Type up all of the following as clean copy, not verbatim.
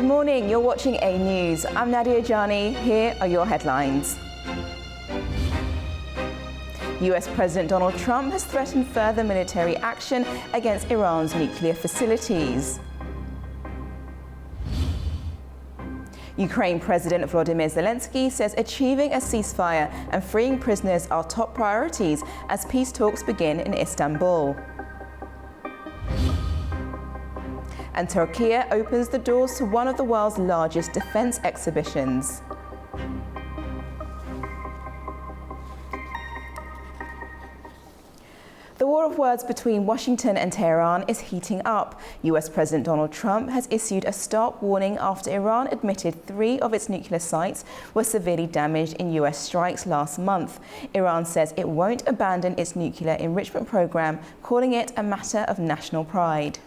morning, you're watching A News. I'm Nadia Jani. Here are your headlines. US President Donald Trump has threatened further military action against Iran's nuclear facilities. Ukraine President Volodymyr Zelenskyy says achieving a ceasefire and freeing prisoners are top priorities as peace talks begin in Istanbul. And Turkey opens the doors to one of the world's largest defense exhibitions. The war of words between Washington and Tehran is heating up. US President Donald Trump has issued a stark warning after Iran admitted 3 of its nuclear sites were severely damaged in US strikes last month. Iran says it won't abandon its nuclear enrichment program, calling it a matter of national pride.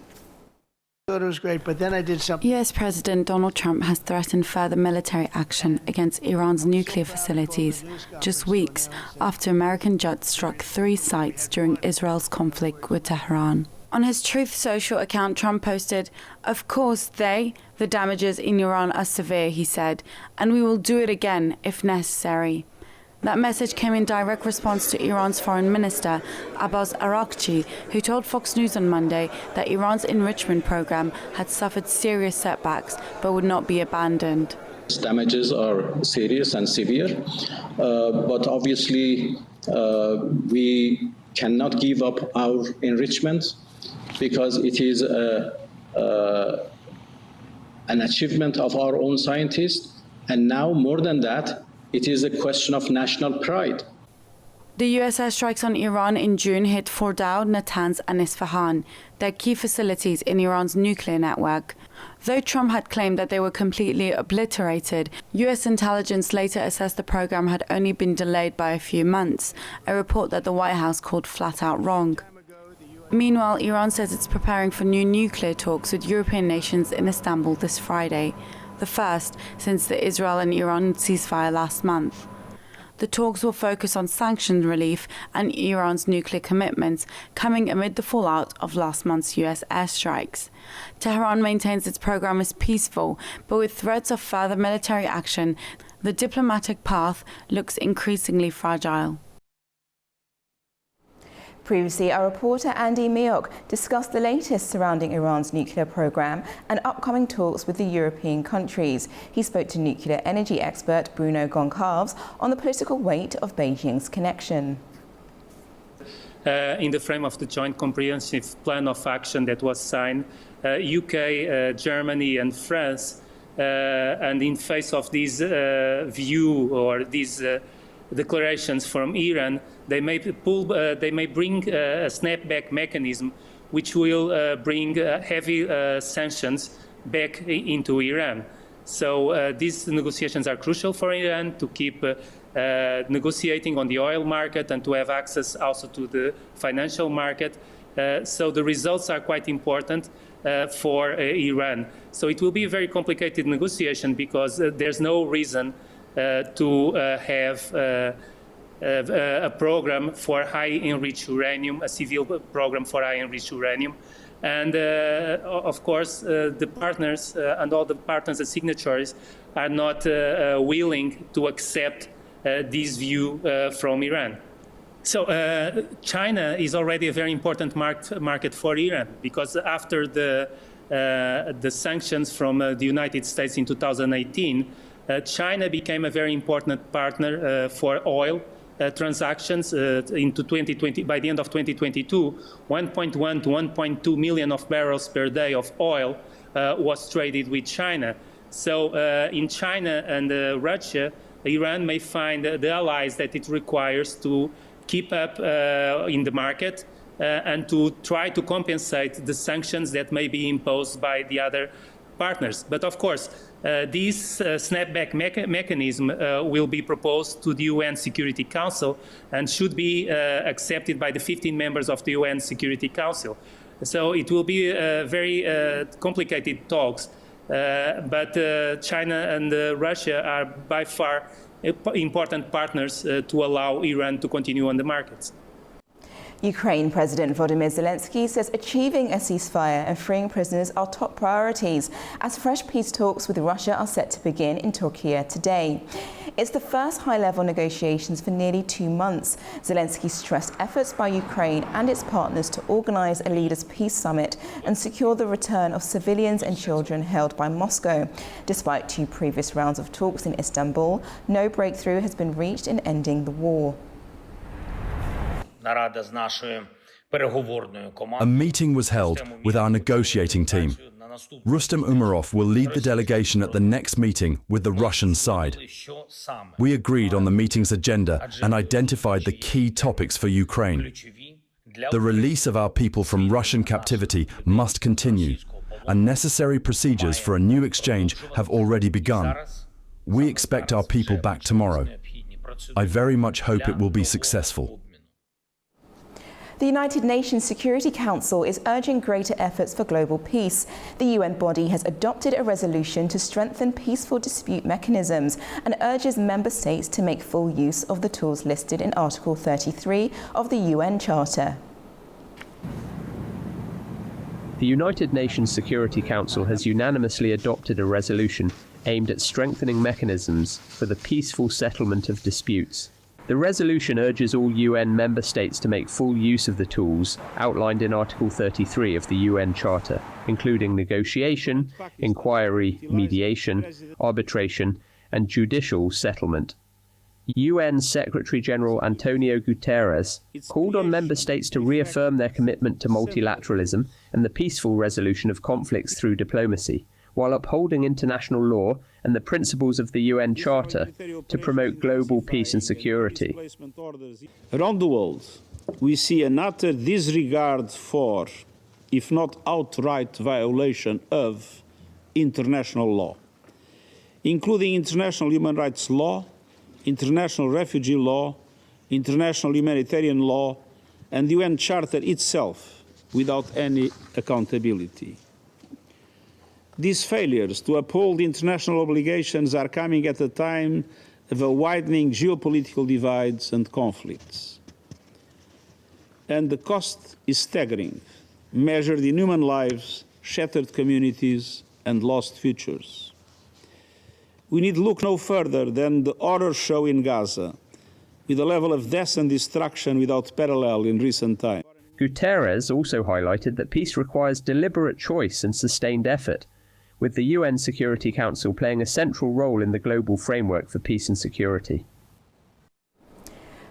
I thought it was great, but then I did something. US President Donald Trump has threatened further military action against Iran's nuclear facilities just weeks after American jets struck 3 sites during Israel's conflict with Tehran. On his Truth Social account, Trump posted, "Of course the damages in Iran are severe," he said, "and we will do it again if necessary." That message came in direct response to Iran's foreign minister, Abbas Araghchi, who told Fox News on Monday that Iran's enrichment program had suffered serious setbacks but would not be abandoned. Damages are serious and severe, but obviously we cannot give up our enrichment because it is an achievement of our own scientists, and now more than that, it is a question of national pride. The US airstrikes on Iran in June hit Fordow, Natanz and Isfahan, their key facilities in Iran's nuclear network. Though Trump had claimed that they were completely obliterated, US intelligence later assessed the program had only been delayed by a few months, a report that the White House called flat out wrong. Meanwhile, Iran says it's preparing for new nuclear talks with European nations in Istanbul this Friday, the first since the Israel and Iran ceasefire last month. The talks will focus on sanctions relief and Iran's nuclear commitments, coming amid the fallout of last month's US airstrikes. Tehran maintains its program is peaceful, but with threats of further military action, the diplomatic path looks increasingly fragile. Previously, our reporter Andy Miok discussed the latest surrounding Iran's nuclear program and upcoming talks with the European countries. He spoke to nuclear energy expert Bruno Goncalves on the political weight of Beijing's connection. In the frame of the Joint Comprehensive Plan of Action that was signed, UK, Germany and France, and in face of this view or these declarations from Iran, they may bring a snapback mechanism which will bring heavy sanctions back into Iran. So these negotiations are crucial for Iran to keep negotiating on the oil market and to have access also to the financial market. So the results are quite important for Iran. So it will be a very complicated negotiation because there's no reason to have a program for high-enriched uranium, a civil program for high-enriched uranium. And of course, the partners and all the partners and signatories are not willing to accept this view from Iran. So China is already a very important market for Iran because after the sanctions from the United States in 2018, China became a very important partner for oil transactions into 2020. By the end of 2022, 1.1 to 1.2 million of barrels per day of oil was traded with China. So in China and Russia, Iran may find the allies that it requires to keep up in the market and to try to compensate the sanctions that may be imposed by the other partners. But of course, this snapback mechanism will be proposed to the UN Security Council and should be accepted by the 15 members of the UN Security Council. So it will be very complicated talks, but China and Russia are by far important partners to allow Iran to continue on the markets. Ukraine President Volodymyr Zelenskyy says achieving a ceasefire and freeing prisoners are top priorities as fresh peace talks with Russia are set to begin in Turkey today. It's the first high-level negotiations for nearly 2 months. Zelenskyy stressed efforts by Ukraine and its partners to organise a leaders' peace summit and secure the return of civilians and children held by Moscow. Despite 2 previous rounds of talks in Istanbul, no breakthrough has been reached in ending the war. A meeting was held with our negotiating team. Rustem Umerov will lead the delegation at the next meeting with the Russian side. We agreed on the meeting's agenda and identified the key topics for Ukraine. The release of our people from Russian captivity must continue, and necessary procedures for a new exchange have already begun. We expect our people back tomorrow. I very much hope it will be successful. The United Nations Security Council is urging greater efforts for global peace. The UN body has adopted a resolution to strengthen peaceful dispute mechanisms and urges member states to make full use of the tools listed in Article 33 of the UN Charter. The United Nations Security Council has unanimously adopted a resolution aimed at strengthening mechanisms for the peaceful settlement of disputes. The resolution urges all UN member states to make full use of the tools outlined in Article 33 of the UN Charter, including negotiation, inquiry, mediation, arbitration, and judicial settlement. UN Secretary-General Antonio Guterres called on member states to reaffirm their commitment to multilateralism and the peaceful resolution of conflicts through diplomacy, while upholding international law and the principles of the UN Charter to promote global peace and security. Around the world, we see an utter disregard for, if not outright violation of, international law, including international human rights law, international refugee law, international humanitarian law, and the UN Charter itself, without any accountability. These failures to uphold international obligations are coming at a time of a widening geopolitical divides and conflicts. And the cost is staggering, measured in human lives, shattered communities, and lost futures. We need look no further than the horror show in Gaza, with a level of death and destruction without parallel in recent times. Guterres also highlighted that peace requires deliberate choice and sustained effort, with the UN Security Council playing a central role in the global framework for peace and security.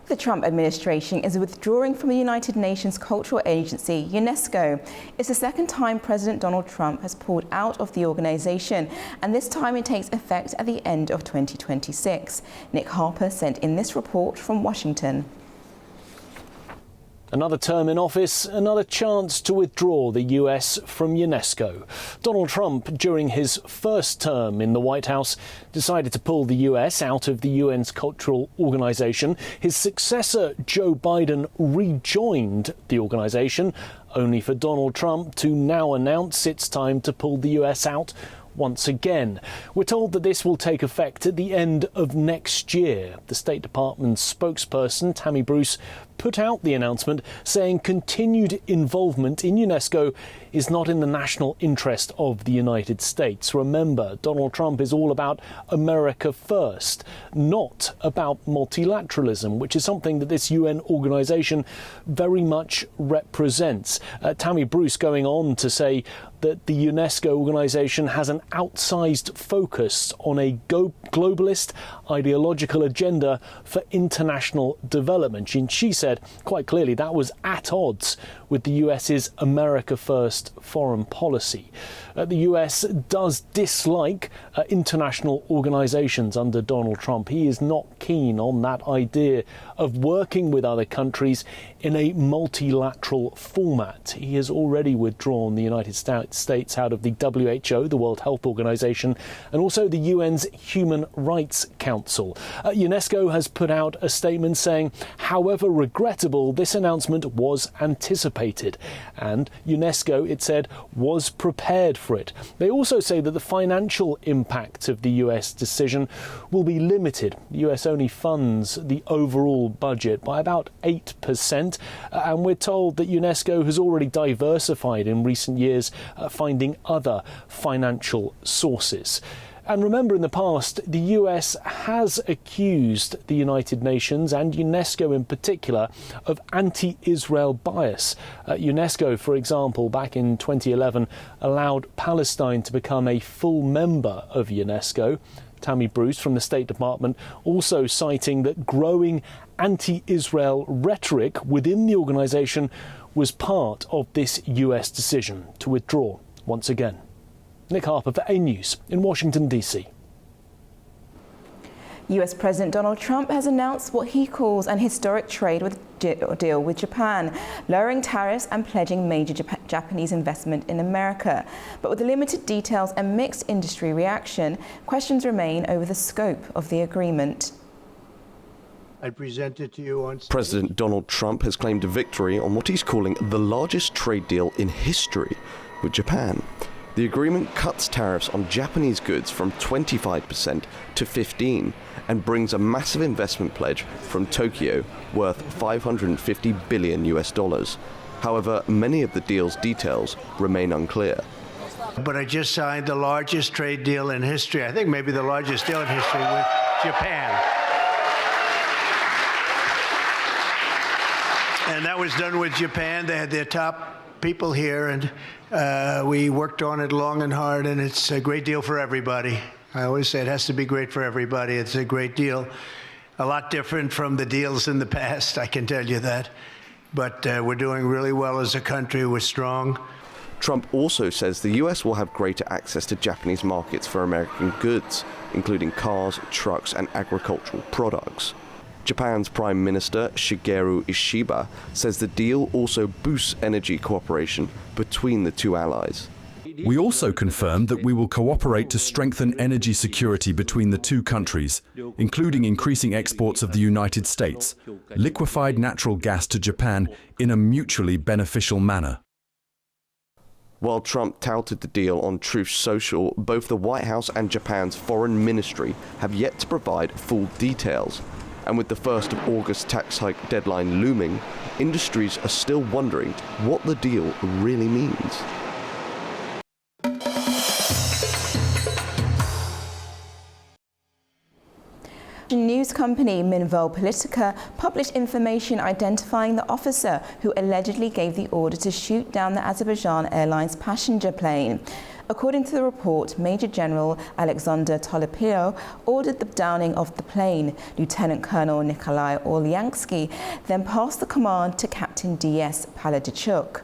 The Trump administration is withdrawing from the United Nations cultural agency, UNESCO. It's the second time President Donald Trump has pulled out of the organization, and this time it takes effect at the end of 2026. Nick Harper sent in this report from Washington. Another term in office, another chance to withdraw the US from UNESCO. Donald Trump, during his first term in the White House, decided to pull the US out of the UN's cultural organization. His successor, Joe Biden, rejoined the organization, only for Donald Trump to now announce it's time to pull the US out once again. We're told that this will take effect at the end of next year. The State Department's spokesperson, Tammy Bruce, put out the announcement saying continued involvement in UNESCO is not in the national interest of the United States. Remember, Donald Trump is all about America first, not about multilateralism, which is something that this UN organization very much represents. Tammy Bruce going on to say that the UNESCO organization has an outsized focus on a globalist ideological agenda for international development. And she said quite clearly that was at odds with the US's America First foreign policy. The US does dislike international organizations under Donald Trump. He is not keen on that idea of working with other countries in a multilateral format. He has already withdrawn the United States out of the WHO, the World Health Organization, and also the UN's Human Rights Council. UNESCO has put out a statement saying, however regrettable, this announcement was anticipated, and UNESCO, it said, was prepared for it. They also say that the financial impact of the US decision will be limited. The US only funds the overall annual budget by about 8%. And we're told that UNESCO has already diversified in recent years, finding other financial sources. And remember, in the past, the US has accused the United Nations and UNESCO in particular of anti-Israel bias. UNESCO, for example, back in 2011, allowed Palestine to become a full member of UNESCO. Tammy Bruce from the State Department also citing that growing anti-Israel rhetoric within the organisation was part of this US decision to withdraw once again. Nick Harper for A News in Washington, D.C. US President Donald Trump has announced what he calls an historic trade deal with Japan, lowering tariffs and pledging major Japanese investment in America. But with limited details and mixed industry reaction, questions remain over the scope of the agreement. I presented to you on stage. President Donald Trump has claimed a victory on what he's calling the largest trade deal in history with Japan. The agreement cuts tariffs on Japanese goods from 25% to 15% and brings a massive investment pledge from Tokyo worth $550 billion US. However, many of the deal's details remain unclear. But I just signed the largest trade deal in history. I think maybe the largest deal in history with Japan. And that was done with Japan. They had their top people here, and we worked on it long and hard, and it's a great deal for everybody. I always say it has to be great for everybody. It's a great deal. A lot different from the deals in the past, I can tell you that. But we're doing really well as a country. We're strong. Trump also says the US will have greater access to Japanese markets for American goods, including cars, trucks, and agricultural products. Japan's Prime Minister Shigeru Ishiba says the deal also boosts energy cooperation between the two allies. We also confirmed that we will cooperate to strengthen energy security between the two countries, including increasing exports of the United States, liquefied natural gas to Japan in a mutually beneficial manner. While Trump touted the deal on Truth Social, both the White House and Japan's foreign ministry have yet to provide full details. And with the 1st of August tax hike deadline looming, industries are still wondering what the deal really means. News company Minval Politica published information identifying the officer who allegedly gave the order to shoot down the Azerbaijan Airlines passenger plane. According to the report, Major General Alexander Tolopilo ordered the downing of the plane. Lieutenant Colonel Nikolai Olyansky then passed the command to Captain D.S. Paladichuk.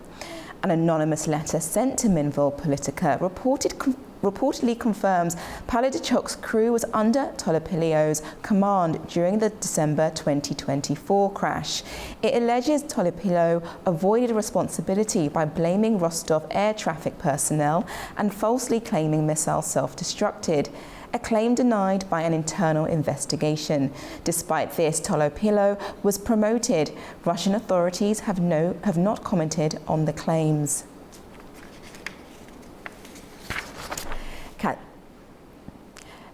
An anonymous letter sent to Minval Politica reportedly confirms Paladichuk's crew was under Tolopilio's command during the December 2024 crash. It alleges Tolopilo avoided responsibility by blaming Rostov air traffic personnel and falsely claiming missiles self-destructed, a claim denied by an internal investigation. Despite this, Tolopilo was promoted. Russian authorities have not commented on the claims.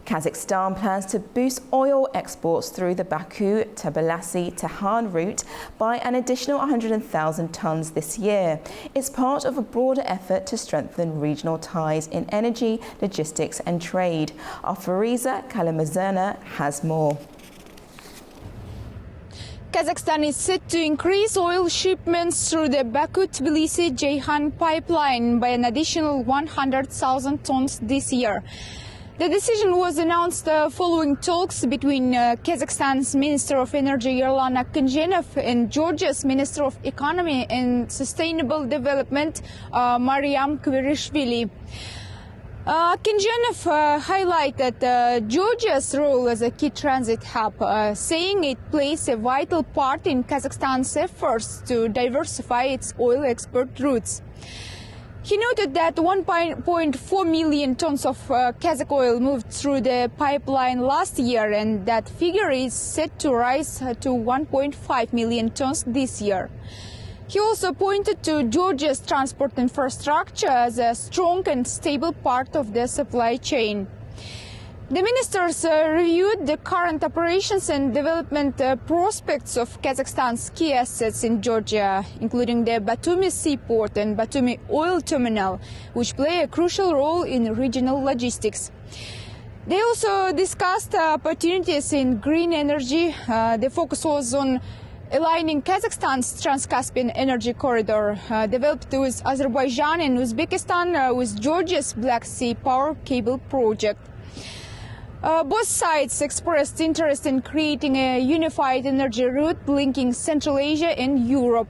Kazakhstan plans to boost oil exports through the Baku-Tbilisi-Tehran route by an additional 100,000 tonnes this year. It's part of a broader effort to strengthen regional ties in energy, logistics and trade. Our Fariza Kalamazana has more. Kazakhstan is set to increase oil shipments through the Baku-Tbilisi-Ceyhan pipeline by an additional 100,000 tons this year. The decision was announced following talks between Kazakhstan's Minister of Energy Yerlan Akkenjenov and Georgia's Minister of Economy and Sustainable Development Maryam Kverishvili. Akkenjenov highlighted Georgia's role as a key transit hub, saying it plays a vital part in Kazakhstan's efforts to diversify its oil export routes. He noted that 1.4 million tons of Kazakh oil moved through the pipeline last year, and that figure is set to rise to 1.5 million tons this year. He also pointed to Georgia's transport infrastructure as a strong and stable part of the supply chain. The ministers reviewed the current operations and development prospects of Kazakhstan's key assets in Georgia, including the Batumi seaport and Batumi oil terminal, which play a crucial role in regional logistics. They also discussed opportunities in green energy. The focus was on aligning Kazakhstan's Trans-Caspian energy corridor, developed with Azerbaijan and Uzbekistan, with Georgia's Black Sea power cable project. Both sides expressed interest in creating a unified energy route linking Central Asia and Europe.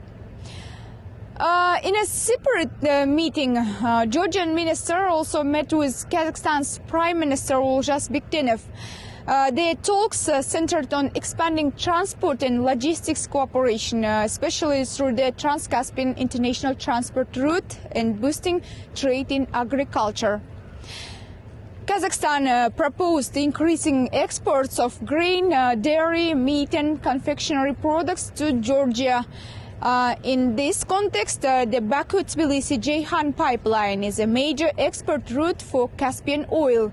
In a separate meeting, Georgian minister also met with Kazakhstan's Prime Minister Olzhas Bektenov. Their talks centered on expanding transport and logistics cooperation, especially through the Trans-Caspian international transport route and boosting trade in agriculture. Kazakhstan proposed increasing exports of grain, dairy, meat and confectionery products to Georgia. In this context, the Baku-Tbilisi-Ceyhan pipeline is a major export route for Caspian oil.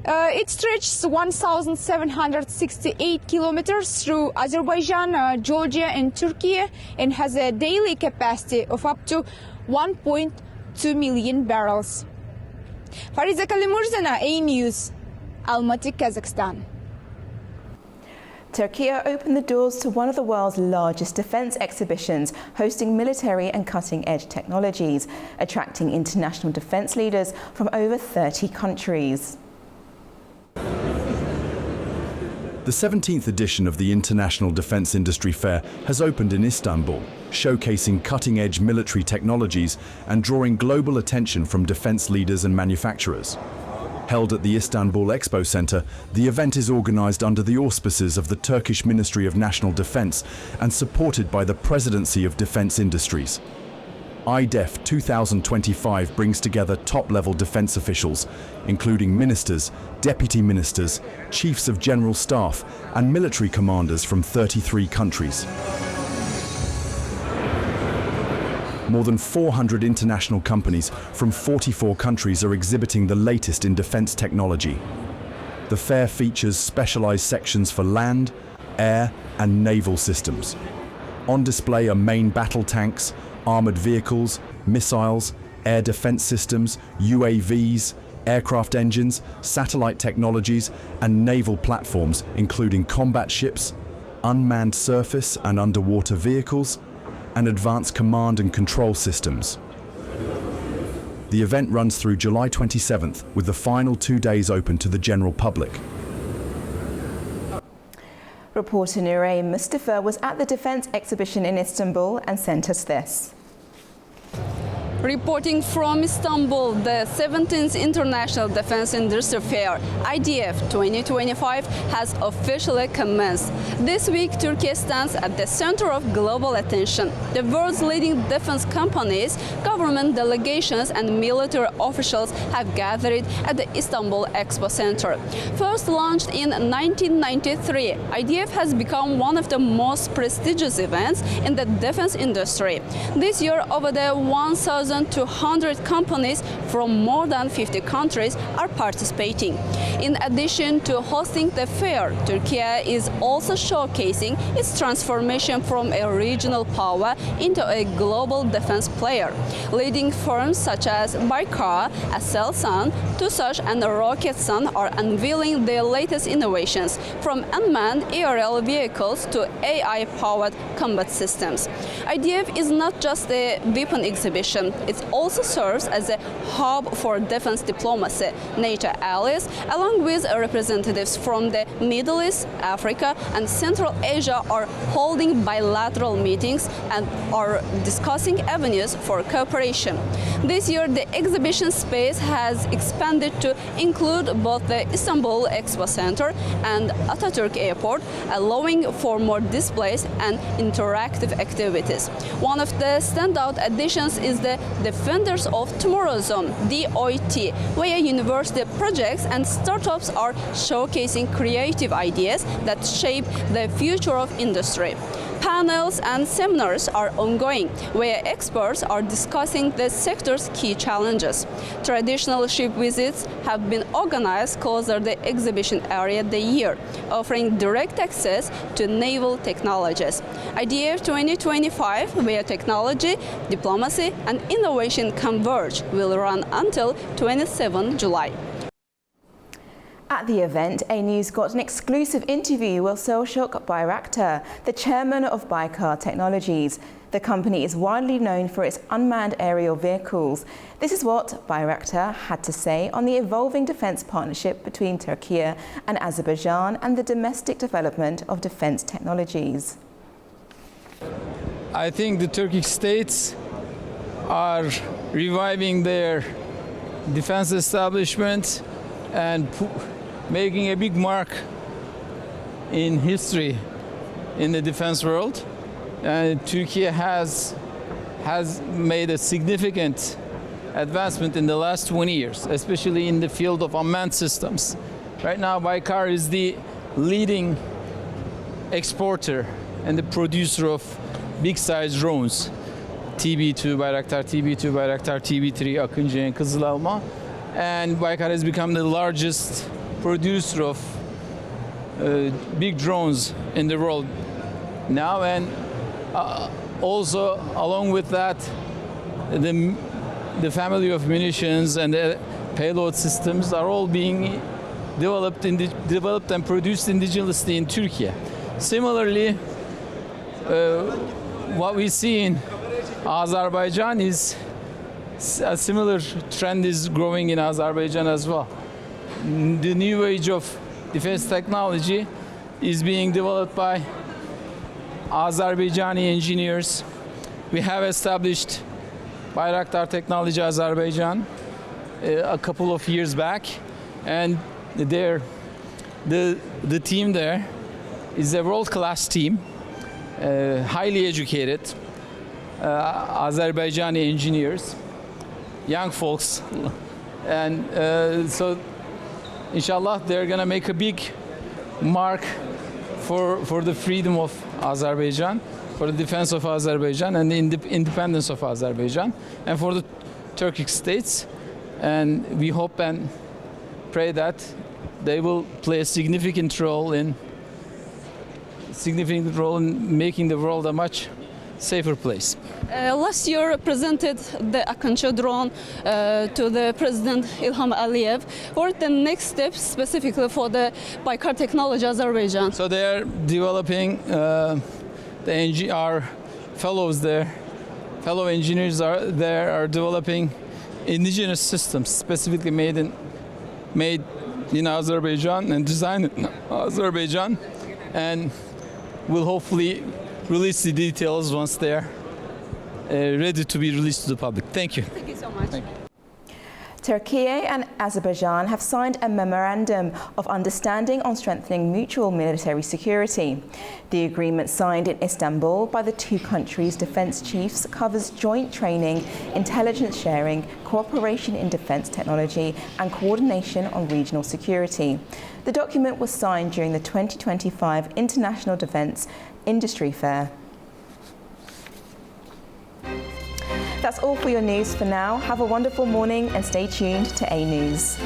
It stretches 1,768 kilometers through Azerbaijan, Georgia and Turkey and has a daily capacity of up to 1.2 million barrels. Fariza Kalimurzana, A News, Almaty, Kazakhstan. Turkey opened the doors to one of the world's largest defence exhibitions, hosting military and cutting-edge technologies, attracting international defence leaders from over 30 countries. The 17th edition of the International Defence Industry Fair has opened in Istanbul, showcasing cutting-edge military technologies and drawing global attention from defence leaders and manufacturers. Held at the Istanbul Expo Centre, the event is organised under the auspices of the Turkish Ministry of National Defence and supported by the Presidency of Defence Industries. IDEF 2025 brings together top-level defence officials, including ministers, deputy ministers, chiefs of general staff and military commanders from 33 countries. More than 400 international companies from 44 countries are exhibiting the latest in defence technology. The fair features specialised sections for land, air and naval systems. On display are main battle tanks, armoured vehicles, missiles, air defence systems, UAVs, aircraft engines, satellite technologies and naval platforms including combat ships, unmanned surface and underwater vehicles, and advanced command and control systems. The event runs through July 27th, with the final 2 days open to the general public. Reporter Nurey Mustafa was at the defence exhibition in Istanbul and sent us this. Reporting from Istanbul, the 17th International Defence Industry Fair, IDEF 2025, has officially commenced. This week, Turkey stands at the center of global attention. The world's leading defence companies, government delegations and military officials have gathered at the Istanbul Expo Center. First launched in 1993, IDEF has become one of the most prestigious events in the defence industry. This year, over the 1,200 companies from more than 50 countries are participating. In addition to hosting the fair, Turkey is also showcasing its transformation from a regional power into a global defense player. Leading firms such as Baykar, Aselsan, TUSAŞ and Roketsan are unveiling their latest innovations, from unmanned aerial vehicles to AI-powered combat systems. IDEF is not just a weapon exhibition. It also serves as a hub for defense diplomacy. NATO allies, along with representatives from the Middle East, Africa and Central Asia, are holding bilateral meetings and are discussing avenues for cooperation. This year, the exhibition space has expanded to include both the Istanbul Expo Center and Atatürk Airport, allowing for more displays and interactive activities. One of the standout additions is the Defenders of Tomorrow Zone, DOT, where university projects and startups are showcasing creative ideas that shape the future of industry. panels and seminars are ongoing, where experts are discussing the sector's key challenges. Traditional ship visits have been organized closer to the exhibition area the year, offering direct access to naval technologies. IDEF 2025, where technology, diplomacy, and innovation converge, will run until 27 July. At the event, A News got an exclusive interview with Selçuk Bayraktar, the chairman of Baykar Technologies. The company is widely known for its unmanned aerial vehicles. This is what Bayraktar had to say on the evolving defence partnership between Turkey and Azerbaijan and the domestic development of defence technologies. I think the Turkish states are reviving their defense establishment and making a big mark in history in the defense world. Turkey has made a significant advancement in the last 20 years, especially in the field of unmanned systems. Right now, Baykar is the leading exporter and the producer of big-sized drones. TB2 Bayraktar, TB2 Bayraktar, TB3 Akıncı and Kızıl Elma. And Baykar has become the largest producer of big drones in the world now. And also, along with that, the family of munitions and the payload systems are all being developed and produced indigenously in Turkey. Similarly, what we see in Azerbaijan is a similar trend is growing in Azerbaijan as well. The new age of defense technology is being developed by Azerbaijani engineers. We have established Bayraktar Technology Azerbaijan a couple of years back, and the team there is a world-class team, highly educated Azerbaijani engineers, young folks, and so inshallah they're gonna make a big mark for the freedom of Azerbaijan, for the defense of Azerbaijan and the independence of Azerbaijan, and for the Turkish states. And we hope and pray that they will play a significant role in making the world a much safer place. Last year presented the Akıncı drone to the President Ilham Aliyev. What are the next steps specifically for the Baykar Technology Azerbaijan? So they are developing, our fellows there, fellow engineers are developing indigenous systems specifically made in Azerbaijan and designed in Azerbaijan, and will hopefully release the details once they're ready to be released to the public. Thank you. Thank you so much. Turkey and Azerbaijan have signed a memorandum of understanding on strengthening mutual military security. The agreement signed in Istanbul by the two countries' defence chiefs covers joint training, intelligence sharing, cooperation in defence technology and coordination on regional security. The document was signed during the 2025 International Defence Industry Fair. That's all for your news for now. Have a wonderful morning and stay tuned to A News.